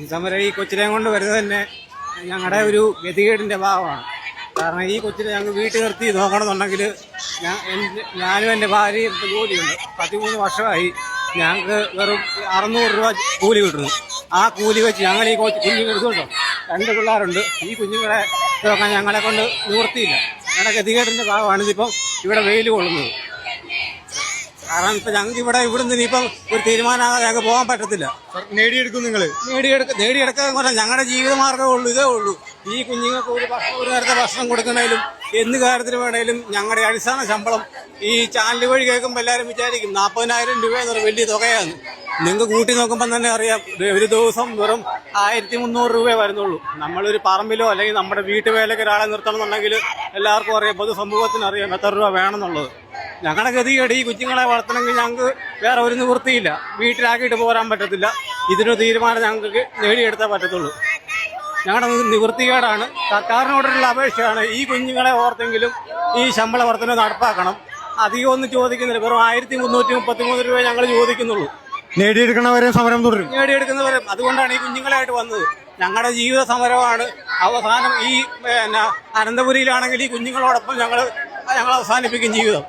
ഈ സമരം ഈ കൊച്ചിനെ കൊണ്ട് വരുന്നത് തന്നെ ഞങ്ങളുടെ ഒരു ഗതികേടിന്റെ ഭാഗമാണ്. കാരണം ഈ കൊച്ചിനെ ഞങ്ങൾ വീട്ടിൽ നിർത്തി നോക്കണമെന്നുണ്ടെങ്കിൽ ഞാനും എൻ്റെ ഭാര്യയും ജോലിയുണ്ട്. 13 വർഷമായി ഞങ്ങൾക്ക് വെറും 600 രൂപ കൂലി കിട്ടുന്നു. ആ കൂലി വെച്ച് ഞങ്ങൾ ഈ കുഞ്ഞുങ്ങൾ ഇതുണ്ടോ 2 പിള്ളേരുണ്ട്. ഈ കുഞ്ഞുങ്ങളെ നോക്കാൻ ഞങ്ങളെ കൊണ്ട് നിവൃത്തിയില്ല. ഞങ്ങളുടെ ഗതികേടിന്റെ ഭാഗമാണ് ഇതിപ്പം ഇവിടെ വെയിൽ കൊള്ളുന്നത്. കാരണം ഇപ്പൊ ഞങ്ങൾക്ക് ഇവിടുന്ന് ഇനിയിപ്പം ഒരു തീരുമാനമാകാതെ ഞങ്ങൾക്ക് പോകാൻ പറ്റത്തില്ല. നേടിയെടുക്കും നിങ്ങൾ നേടിയെടുക്കാൻ പറഞ്ഞാൽ ഞങ്ങളുടെ ജീവിതമാർഗ്ഗമേ ഉള്ളൂ, ഇതേ ഉള്ളൂ. ഈ കുഞ്ഞുങ്ങൾക്ക് ഒരു നേരത്തെ ഭക്ഷണം കൊടുക്കണേലും എന്ത് കാര്യത്തിന് വേണേലും ഞങ്ങളുടെ അടിസ്ഥാന ശമ്പളം ഈ ചാനൽ വഴി കേൾക്കുമ്പോൾ എല്ലാവരും വിചാരിക്കും 40,000 രൂപ എന്നൊരു വലിയ തുകയാണ്. നിങ്ങൾക്ക് കൂട്ടി നോക്കുമ്പോൾ തന്നെ അറിയാം, ഒരു ദിവസം വെറും 1300 രൂപയെ വരുന്നുള്ളൂ. നമ്മളൊരു പറമ്പിലോ അല്ലെങ്കിൽ നമ്മുടെ വീട്ടുവേലയ്ക്ക് ഒരാളെ നിർത്തണമെന്നുണ്ടെങ്കിൽ എല്ലാവർക്കും അറിയാം, പൊതുസമൂഹത്തിന് അറിയാം എത്ര രൂപ വേണമെന്നുള്ളത്. ഞങ്ങളുടെ ഗതികേട് ഈ കുഞ്ഞുങ്ങളെ വളർത്തണമെങ്കിൽ ഞങ്ങൾക്ക് വേറെ ഒരു നിവൃത്തിയില്ല. വീട്ടിലാക്കിയിട്ട് പോരാൻ പറ്റത്തില്ല. ഇതിനൊരു തീരുമാനം ഞങ്ങൾക്ക് നേടിയെടുത്തേ പറ്റത്തുള്ളൂ. ഞങ്ങളുടെ നിവൃത്തികേടാണ്. സർക്കാരിനോടുള്ള അപേക്ഷയാണ് ഈ കുഞ്ഞുങ്ങളെ ഓർത്തെങ്കിലും ഈ ശമ്പള വർധന നടപ്പാക്കണം. അധികം ഒന്നും ചോദിക്കുന്നില്ല. വെറും 1333 രൂപ ഞങ്ങൾ ചോദിക്കുന്നുള്ളൂ. നേടിയെടുക്കണവരെ സമരം തുടരും. നേടിയെടുക്കുന്നവരും അതുകൊണ്ടാണ് ഈ കുഞ്ഞുങ്ങളായിട്ട് വന്നത്. ഞങ്ങളുടെ ജീവിത സമരമാണ് അവസാനം. ഈ അനന്തപുരിയിലാണെങ്കിൽ ഈ കുഞ്ഞുങ്ങളോടൊപ്പം ഞങ്ങൾ അവസാനിപ്പിക്കും ജീവിതം.